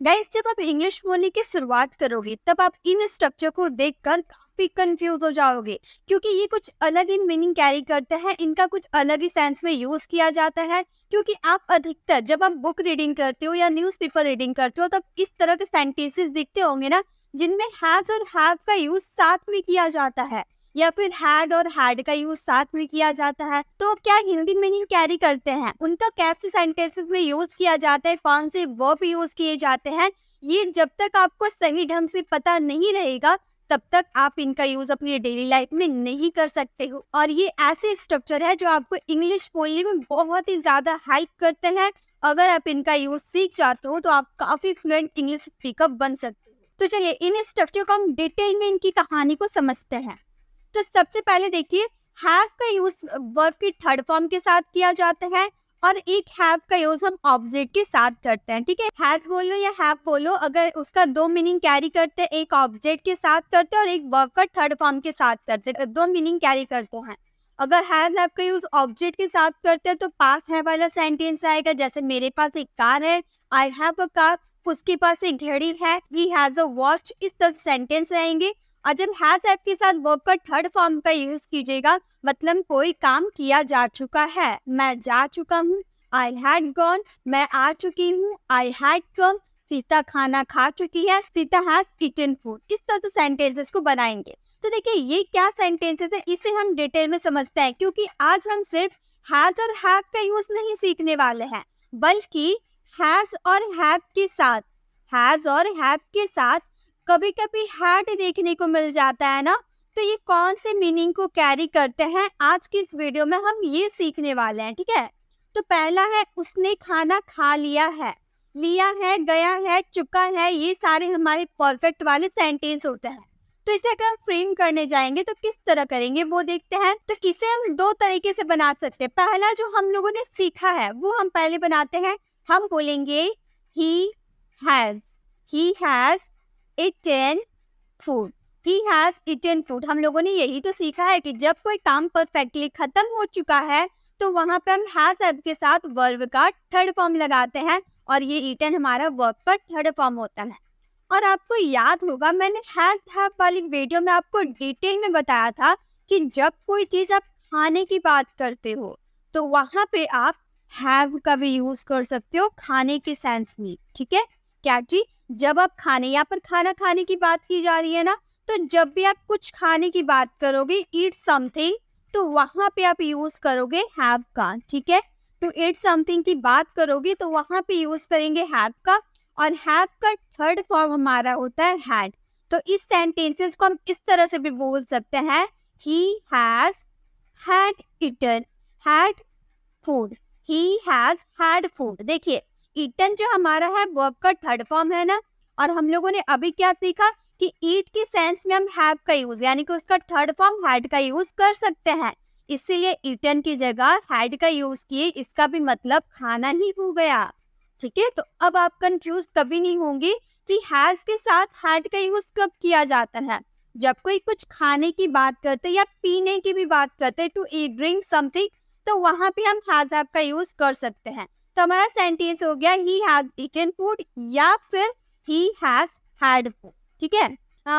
Guys, जब आप English बोलने की शुरुआत करोगे तब आप इन स्ट्रक्चर को देखकर काफी कंफ्यूज हो जाओगे, क्योंकि ये कुछ अलग ही मीनिंग कैरी करते हैं, इनका कुछ अलग ही सेंस में यूज किया जाता है। क्योंकि आप अधिकतर जब आप बुक रीडिंग करते हो या न्यूज़पेपर रीडिंग करते हो तब इस तरह के सेंटेंसेस दिखते होंगे ना, जिनमें हैज और हैव का यूज साथ में किया जाता है, या फिर हैड और हैड का यूज साथ में किया जाता है। तो क्या हिंदी मीनिंग कैरी करते हैं, उनका कैसे सेंटेंसेस में यूज किया जाता है, कौन से वर्ब यूज किए जाते हैं, ये जब तक आपको सही ढंग से पता नहीं रहेगा तब तक आप इनका यूज अपनी डेली लाइफ में नहीं कर सकते हो। और ये ऐसे स्ट्रक्चर है जो आपको इंग्लिश बोलने में बहुत ही ज्यादा हेल्प करते हैं। अगर आप इनका यूज सीख जाते हो तो आप काफी फ्लुएंट इंग्लिश स्पीकर बन सकते हो। तो चलिए इन स्ट्रक्चर को हम डिटेल में इनकी कहानी को समझते हैं। तो सबसे पहले देखिए, हैव का यूज वर्ब की थर्ड फॉर्म के साथ किया जाता है, और एक हैव का यूज हम ऑब्जेक्ट के साथ करते हैं। ठीक है, हैज बोलो या हैव बोलो, अगर उसका दो मीनिंग कैरी करते हैं, एक ऑब्जेक्ट के साथ करते हैं और एक वर्ब का थर्ड फॉर्म के साथ करते हैं, दो मीनिंग कैरी करते हैं। अगर हैज हैव का यूज ऑब्जेक्ट के साथ करते हैं तो पास है वाला सेंटेंस आएगा, जैसे मेरे पास एक कार है, आई हैव अ कार, उसके पास एक घड़ी है, ही हैज अ वॉच, इस तरह सेंटेंस रहेंगे। और जब हैज हैव के साथ वर्ब का थर्ड फॉर्म का यूज कीजिएगा, मतलब कोई काम किया जा चुका है, मैं जा चुका हूँ, आई हैड गॉन, मैं आ चुकी हूँ, आई हैड कम, सीता खाना खा चुकी है, सीता हैज ईटन फूड। इस तरह से सेंटेंसेस को बनाएंगे। तो देखिए ये क्या सेंटेंसेस है, इसे हम डिटेल में समझते हैं, क्योंकि आज हम सिर्फ हैज और हैव का यूज नहीं सीखने वाले हैं, बल्कि हैज और हैव के साथ, हैज और हैव के साथ कभी कभी हैड देखने को मिल जाता है ना। तो ये कौन से मीनिंग को कैरी करते हैं, आज की इस वीडियो में हम ये सीखने वाले हैं। ठीक है, तो पहला है उसने खाना खा लिया है, गया है, चुका है, ये सारे हमारे परफेक्ट वाले सेंटेंस होते हैं। तो इसे अगर हम फ्रेम करने जाएंगे तो किस तरह करेंगे वो देखते हैं। तो इसे हम दो तरीके से बना सकते हैं। पहला जो हम लोगों ने सीखा है वो हम पहले बनाते हैं। हम बोलेंगे he has eaten food, he has eaten food। हम लोगों ने यही तो सीखा है कि जब कोई काम परफेक्टली खत्म हो चुका है तो वहां पे हम हैज हैव के साथ वर्ब का थर्ड फॉर्म लगाते हैं, और ये eaten हमारा वर्ब का थर्ड फॉर्म होता है। और आपको याद होगा मैंने हैज हैव वाली वीडियो में आपको डिटेल में बताया था कि जब कोई चीज आप खाने की बात करते हो तो वहां पे आप हैव का भी यूज कर सकते हो खाने के सेंस में। ठीक है, क्या जी, जब आप खाने, यहाँ पर खाना खाने की बात की जा रही है ना, तो जब भी आप कुछ खाने की बात करोगे, ईट समथिंग, तो वहां पे आप यूज करोगे हैव का। ठीक है, तो ईट समथिंग की बात करोगे तो वहां पे यूज करेंगे हैव का, और हैव का थर्ड फॉर्म हमारा होता है हैड। तो इस सेंटेंसेस को हम इस तरह से भी बोल सकते हैं, he has had eaten had food, he has had food. देखिए ईटन जो हमारा है वर्ब का थर्ड फॉर्म है ना, और हम लोगों ने अभी क्या सीखा कि ईट की सेंस में हम हैव का यूज, यानी कि उसका थर्ड फॉर्म हैड का यूज कर सकते हैं। इसीलिए ईटन की जगह हैड का यूज किए, इसका भी मतलब खाना ही हो गया। ठीक है, तो अब आप कंफ्यूज कभी नहीं होंगे कि हैज के साथ हैड का यूज कब किया जाता है। जब कोई कुछ खाने की बात करते या पीने की भी बात करते, टू ईट ड्रिंक समथिंग, तो वहां पे हम हैज हैव का यूज कर सकते हैं। तो हमारा सेंटेंस हो गया ही हैज ईटन फूड या फिर ही हैज हैड फूड। ठीक है,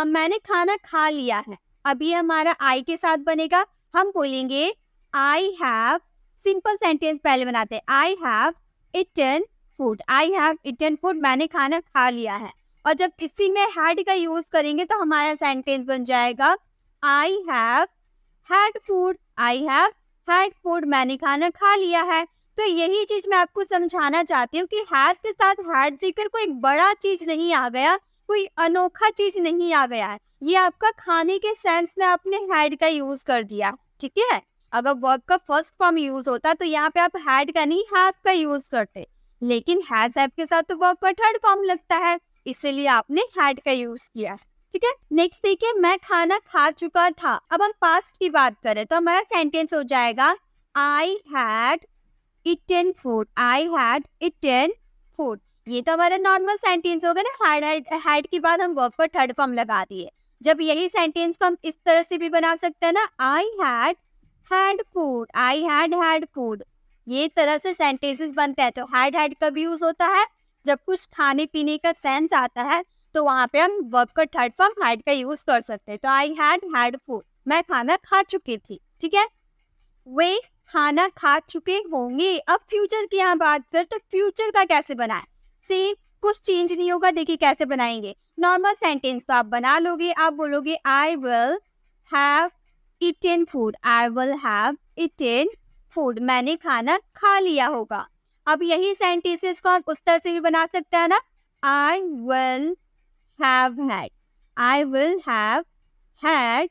मैंने खाना खा लिया है, अब ये हमारा आई के साथ बनेगा। हम बोलेंगे आई हैव, सिंपल सेंटेंस पहले बनाते हैं, I have eaten food, I have eaten food, मैंने खाना खा लिया है। और जब इसी में हैड का यूज करेंगे तो हमारा सेंटेंस बन जाएगा I have had food, I have had food, मैंने खाना खा लिया है। तो यही चीज मैं आपको समझाना चाहती हूँ कि हैज के साथ हैड देकर कोई बड़ा चीज नहीं आ गया, कोई अनोखा चीज नहीं आ गया है। ये आपका खाने के सेंस में आपने हैड का यूज कर दिया। ठीक है, अगर वर्ब का फर्स्ट फॉर्म यूज होता तो यहाँ पे आप हैड का नहीं हैव का यूज करते, लेकिन हैज हैव के साथ तो वर्ब का थर्ड फॉर्म लगता है, इसीलिए आपने हैड का यूज किया। ठीक है, नेक्स्ट देखिए, मैं खाना खा चुका था। अब हम पास्ट की बात करें तो हमारा सेंटेंस हो जाएगा I had eaten food, I had eaten food। ये तो हमारा नॉर्मल सेंटेंस होगा ना, हैड के बाद हम वर्ब का थर्ड फॉर्म लगा दिए। जब यही सेंटेंस को हम इस तरह से भी बना सकते हैं ना, I had food, I had food, ये तरह से सेंटेंसेस बनते हैं। तो हैड कब यूज होता है, जब कुछ खाने पीने का सेंस आता है तो वहाँ पे हम वर्ब का थर्ड फॉर्म हैड का यूज कर सकते हैं। तो आई हैड फूड, मैं खाना खा चुकी थी, ठीक है। वे खाना खा चुके होंगे। अब फ्यूचर की यहाँ बात कर तो फ्यूचर का कैसे बनाए, सेम कुछ चेंज नहीं होगा। देखिए कैसे बनाएंगे, नॉर्मल सेंटेंस तो आप बना लोगे, आप बोलोगे I will have eaten food, I will have eaten food, मैंने खाना खा लिया होगा। अब यही सेंटेंसेस को हम उस तरह से भी बना सकते हैं ना, I will have had, I will have had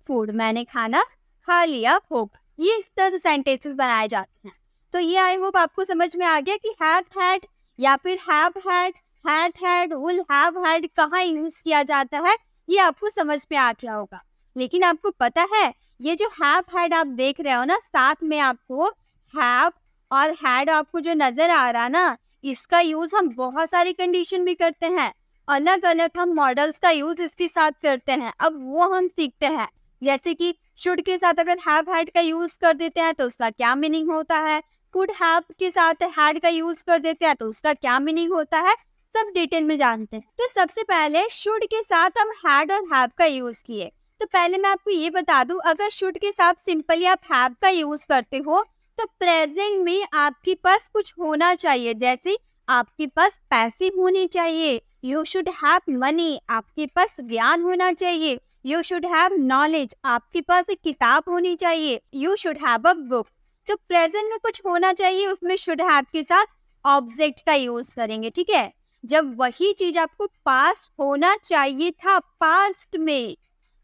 food, मैंने खाना खा लिया होगा। ये इस तरह से सेंटेंसेस बनाए जाते हैं। तो ये आई होप आपको समझ में आ गया कि हैज हैड या फिर have had, had, will have had कहाँ यूज किया जाता है, ये आपको समझ में आ गया होगा। लेकिन आपको पता है ये जो हैव हैड आप देख रहे हो ना, साथ में आपको हैव और हैड आपको जो नजर आ रहा ना, इसका यूज हम बहुत सारी कंडीशन में करते हैं। अलग अलग हम मॉडल्स का यूज इसके साथ करते हैं। अब वो हम सीखते हैं, जैसे कि शुड के साथ अगर हैव हैड का यूज कर देते हैं तो उसका क्या मीनिंग होता है, कुड हैव के साथ हैड का यूज कर देते हैं तो उसका क्या मीनिंग होता है, सब डिटेल में जानते हैं। तो सबसे पहले शुड के साथ हम हैड और हैव का यूज किए। तो पहले मैं आपको ये बता दूं, अगर शुड के साथ सिंपली आप हैव का यूज करते हो तो प्रेजेंट में आपके पास कुछ होना चाहिए, जैसे आपके पास पैसे होने चाहिए, यू शुड हैव मनी, आपके पास ज्ञान होना चाहिए, यू शुड हैव नॉलेज, आपके पास एक किताब होनी चाहिए, you should have a book. तो प्रेजेंट में कुछ होना चाहिए, उसमें शुड हैव के साथ ऑब्जेक्ट का यूज करेंगे, ठीक है। जब वही चीज आपको पास्ट होना चाहिए था,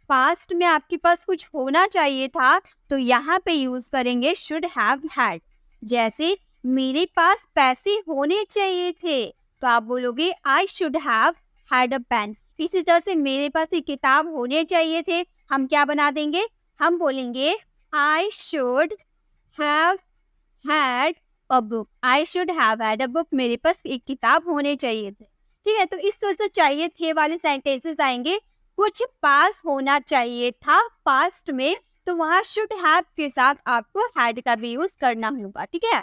पास्ट में आपके पास कुछ होना चाहिए था, तो यहाँ पे यूज करेंगे शुड हैव हैड। जैसे मेरे पास पैसे होने चाहिए थे, तो आप बोलोगे I should have had a pen. इसी तरह से मेरे पास एक किताब होने चाहिए थे, हम क्या बना देंगे, हम बोलेंगे आई should have had a book, I should have had a book, मेरे पास एक किताब होने चाहिए थे, ठीक है। तो इस तरह से चाहिए थे वाले सेंटेंसेस आएंगे। कुछ पास होना चाहिए था पास्ट में, तो वहाँ शुड हैव के साथ आपको हैड का भी यूज करना होगा, ठीक है।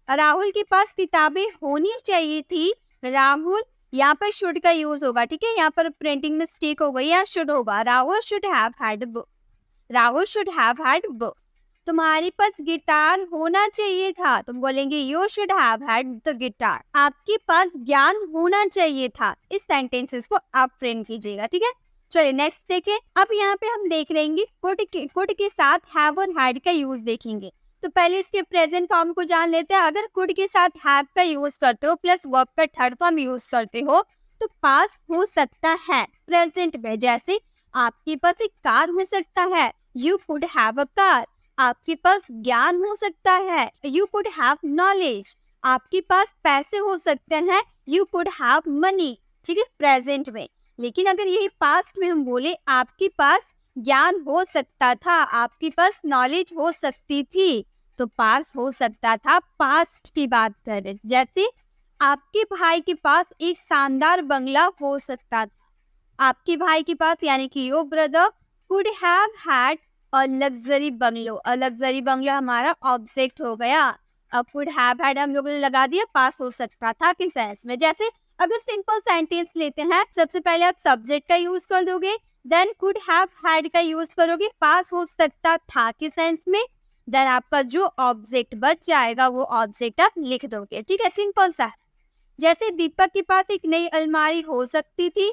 राहुल के पास किताबें होनी चाहिए थी, राहुल, यहाँ पर शुड का यूज होगा, ठीक है। यहाँ पर प्रिंटिंग मिस्टेक हो गई, यहाँ शुड होगा, Rahul should have had books, Rahul should have had books. तुम्हारे पास गिटार होना चाहिए था, तुम बोलेंगे you should have had the guitar. आपके पास ज्ञान होना चाहिए था। इस सेंटेंसेस को आप फ्रेम कीजिएगा, ठीक है। चलिए नेक्स्ट देखें। अब यहाँ पे हम देख लेंगे कुड के साथ हैव और हैड का यूज देखेंगे। तो पहले इसके प्रेजेंट फॉर्म को जान लेते हैं। अगर कुड के साथ हैव का यूज करते हो प्लस वर्ब का थर्ड फॉर्म यूज करते हो तो पास हो सकता है प्रेजेंट में। जैसे आपके पास एक कार हो सकता है, you could have a car. आपके पास ज्ञान हो सकता है, यू कुड हैव नॉलेज। आपके पास पैसे हो सकते हैं, यू कुड हैव मनी, ठीक है, प्रेजेंट में। लेकिन अगर यही पास्ट में हम बोले आपके पास ज्ञान हो सकता था, आपके पास नॉलेज हो सकती थी, तो पास हो सकता था, पास्ट की बात कर रहे। जैसे आपके भाई के पास एक शानदार बंगला हो सकता था। आपके भाई के पास यानी कि your brother could have had a luxury bungalow. A luxury बंगला हमारा ऑब्जेक्ट हो गया। अब कुड हैव हैड हम लोगों ने लगा दिया, पास हो सकता था किस सेंस में। जैसे अगर सिंपल सेंटेंस लेते हैं, सबसे पहले आप सब्जेक्ट का यूज कर दोगे, देन कुड हैव हैड का यूज करोगे, पास हो सकता था के सेंस में, देन आपका जो ऑब्जेक्ट बच जाएगा वो ऑब्जेक्ट आप लिख दोगे, ठीक है, सिंपल सा। जैसे दीपक के पास एक नई अलमारी हो सकती थी,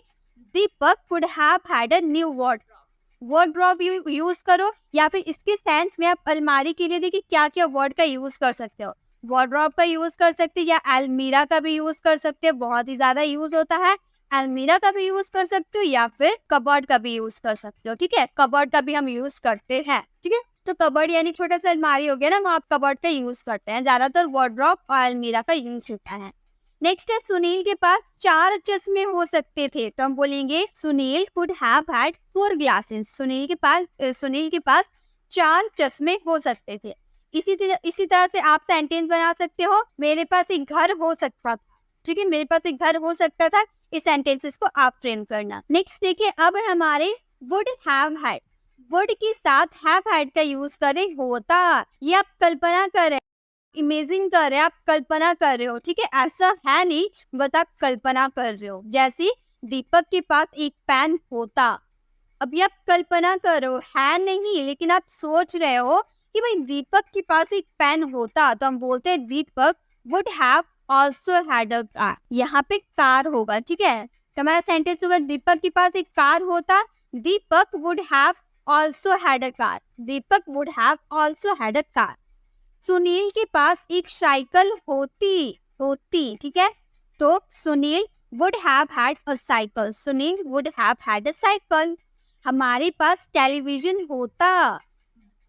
Deepak could have had a new wardrobe use करो, या फिर इसके सेंस में आप अलमारी के लिए देखिए क्या क्या वर्ड का यूज कर सकते हो। वार्डरोब का यूज कर सकते हैं, या अलमीरा का भी यूज कर सकते हैं, बहुत ही ज्यादा यूज होता है। अलमीरा का भी यूज कर सकते हो, या फिर कबर्ड का भी यूज कर सकते हो, ठीक है। कबर्ड का भी हम यूज करते हैं, ठीक है। तो कबर्ड यानी छोटा सा अलमारी हो गया ना, वहाँ आप कबर्ड का यूज करते हैं। ज्यादातर वार्डरोब और अलमीरा का यूज होता है। नेक्स्ट है सुनील के पास 4 चश्मे हो सकते थे, तो हम बोलेंगे Sunil could have had 4 glasses. Sunil के पास 4 चश्मे हो सकते थे। इसी तरह से आप सेंटेंस बना सकते हो, मेरे पास एक घर हो सकता था, ठीक है, मेरे पास एक घर हो सकता था। इस सेंटेंसेस को आप फ्रेम करना। नेक्स्ट देखिए, अब हमारे वुड हैव हैड। वुड के साथ हैव हैड का यूज करें होता, ये आप कल्पना कर रहे हैं इमेजिन कर रहे हैं, आप कल्पना कर रहे हो, ठीक है, ऐसा है नहीं, बस आप कल्पना कर रहे हो। जैसे दीपक के पास एक पेन होता, अभी आप कल्पना कर रहे हो, है नहीं, लेकिन आप सोच रहे हो कि भाई दीपक के पास एक पेन होता, तो हम बोलते हैं Deepak would have also had a car. यहाँ पे कार होगा, ठीक है, तो हमारा सेंटेंस होगा दीपक के पास एक कार होता, Deepak would have also had a car, Deepak would have also had a car. Sunil के पास एक साइकिल होती, ठीक है, तो Sunil would have had a cycle, Sunil would have had a cycle। हमारे पास टेलीविजन होता,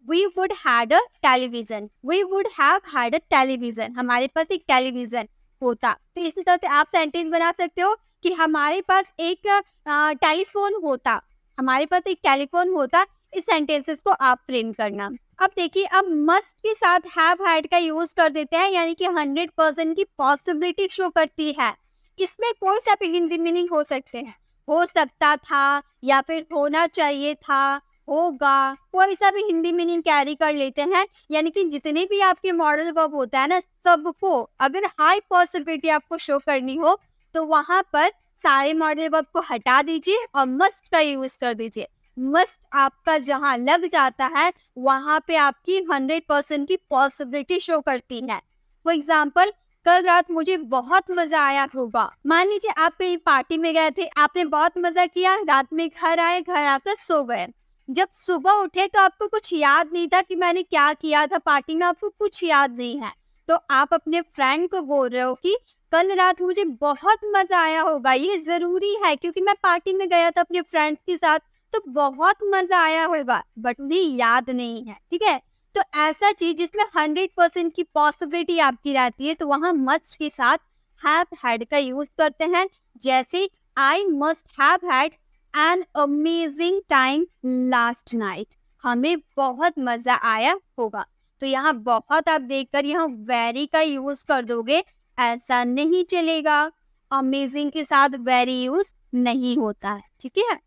we would had a television, we would have had a television, हमारे पास एक टेलीविजन होता। तो इसी तरह से आप सेंटेंस बना सकते हो कि हमारे पास एक टेलीफोन होता, हमारे पास एक टेलीफोन होता। इस सेंटेंसेस को आप फ्रेम करना। अब देखिए, अब मस्ट के साथ हैव हैड का यूज कर देते हैं, यानी कि 100% की पॉसिबिलिटी शो करती है। इसमें कोई सा भी हिंदी मीनिंग हो सकते हैं, हो सकता था या फिर होना चाहिए था, होगा, कोई सा भी हिंदी मीनिंग कैरी कर लेते हैं। यानी कि जितने भी आपके मॉडल वर्ब होता है ना, सबको अगर हाई पॉसिबिलिटी आपको शो करनी हो तो वहां पर सारे मॉडल वर्ब को हटा दीजिए और मस्ट का यूज कर दीजिए। मस्ट आपका जहां लग जाता है वहां पे आपकी 100% की पॉसिबिलिटी शो करती है। फॉर एग्जाम्पल, कल रात मुझे बहुत मजा आया होगा। मान लीजिए आप कहीं पार्टी में गए थे, आपने बहुत मजा किया, रात में घर आए, घर आकर सो गए। जब सुबह उठे तो आपको कुछ याद नहीं था कि मैंने क्या किया था पार्टी में, आपको कुछ याद नहीं है। तो आप अपने फ्रेंड को बोल रहे हो कि कल रात मुझे बहुत मजा आया होगा। ये जरूरी है क्योंकि मैं पार्टी में गया था अपने फ्रेंड्स के साथ, तो बहुत मजा आया होगा, बट उन्हें याद नहीं है, ठीक है। तो ऐसा चीज जिसमें 100% की पॉसिबिलिटी आपकी रहती है, तो वहां मस्ट के साथ हैव हैड का यूज करते हैं। जैसे I must have had an amazing time last night, हमें बहुत मजा आया होगा। तो यहाँ बहुत आप देखकर यहाँ वेरी का यूज कर दोगे, ऐसा नहीं चलेगा। अमेजिंग के साथ वेरी यूज नहीं होता है, ठीक है।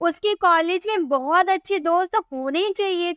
उसके कॉलेज में बहुत अच्छे दोस्त होने चाहिए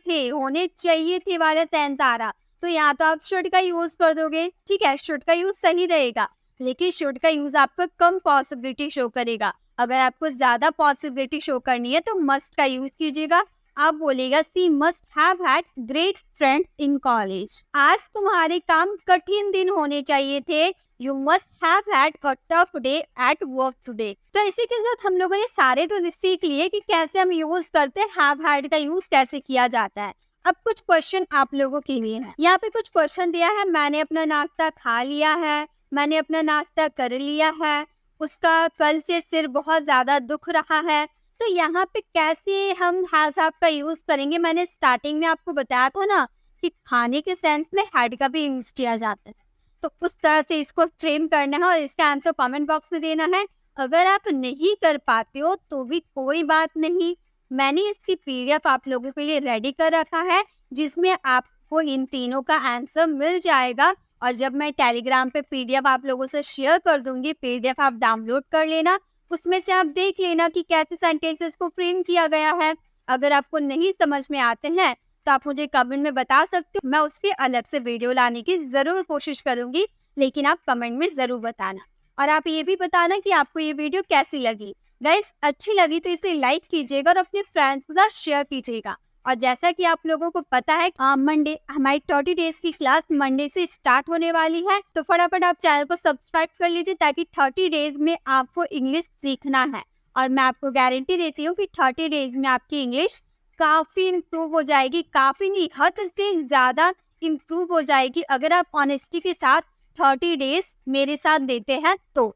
थे वाला सेंस आ रहा, तो यहाँ तो आप शुड का यूज कर दोगे, ठीक है, शुड का यूज सही रहेगा। लेकिन शुड का यूज आपको कम पॉसिबिलिटी शो करेगा। अगर आपको ज्यादा पॉसिबिलिटी शो करनी है तो मस्ट का यूज कीजिएगा। आप बोलेगा she must have had great friends in college. आज तुम्हारे काम कठिन दिन होने चाहिए थे, You must have had a tough day at work today। तो इसी के साथ हम लोगों ने सारे तो सीख लिए कि कैसे हम यूज करते हैं, have had का यूज कैसे किया जाता है। अब कुछ क्वेश्चन आप लोगों के लिए है। यहाँ पे कुछ क्वेश्चन दिया है, मैंने अपना नाश्ता खा लिया है, मैंने अपना नाश्ता कर लिया है, उसका कल से सिर बहुत ज्यादा दुख रहा है। तो यहाँ पे कैसे हम हैज हैव का यूज करेंगे, मैंने स्टार्टिंग में आपको बताया था ना कि खाने के सेंस में हैड का भी यूज किया जाता है। तो उस तरह से इसको फ्रेम करना है और इसका आंसर कमेंट बॉक्स में देना है। अगर आप नहीं कर पाते हो तो भी कोई बात नहीं, मैंने इसकी पीडीएफ आप लोगों के लिए रेडी कर रखा है, जिसमें आपको इन तीनों का आंसर मिल जाएगा। और जब मैं टेलीग्राम पे पीडीएफ आप लोगों से शेयर कर दूंगी, पीडीएफ आप डाउनलोड कर लेना, उसमें से आप देख लेना कि कैसे सेंटेंसेस को फ्रेम किया गया है। अगर आपको नहीं समझ में आते हैं तो आप मुझे कमेंट में बता सकते हो, मैं उस पर अलग से वीडियो लाने की जरूर कोशिश करूंगी, लेकिन आप कमेंट में जरूर बताना। और आप ये भी बताना कि आपको ये वीडियो कैसी लगी। गाइस, अच्छी लगी तो इसे लाइक कीजिएगा और अपने फ्रेंड्स के साथ शेयर कीजिएगा। और जैसा कि आप लोगों को पता है, मंडे हमारी 30 डेज की क्लास मंडे से स्टार्ट होने वाली है, तो फटाफट आप चैनल को सब्सक्राइब कर लीजिए ताकि 30 डेज में आपको इंग्लिश सीखना है। और मैं आपको गारंटी देती हूँ कि 30 डेज में आपकी इंग्लिश काफी इम्प्रूव हो जाएगी, काफी नहीं, हद से ज्यादा इम्प्रूव हो जाएगी अगर आप ऑनेस्टी के साथ 30 डेज मेरे साथ देते हैं तो।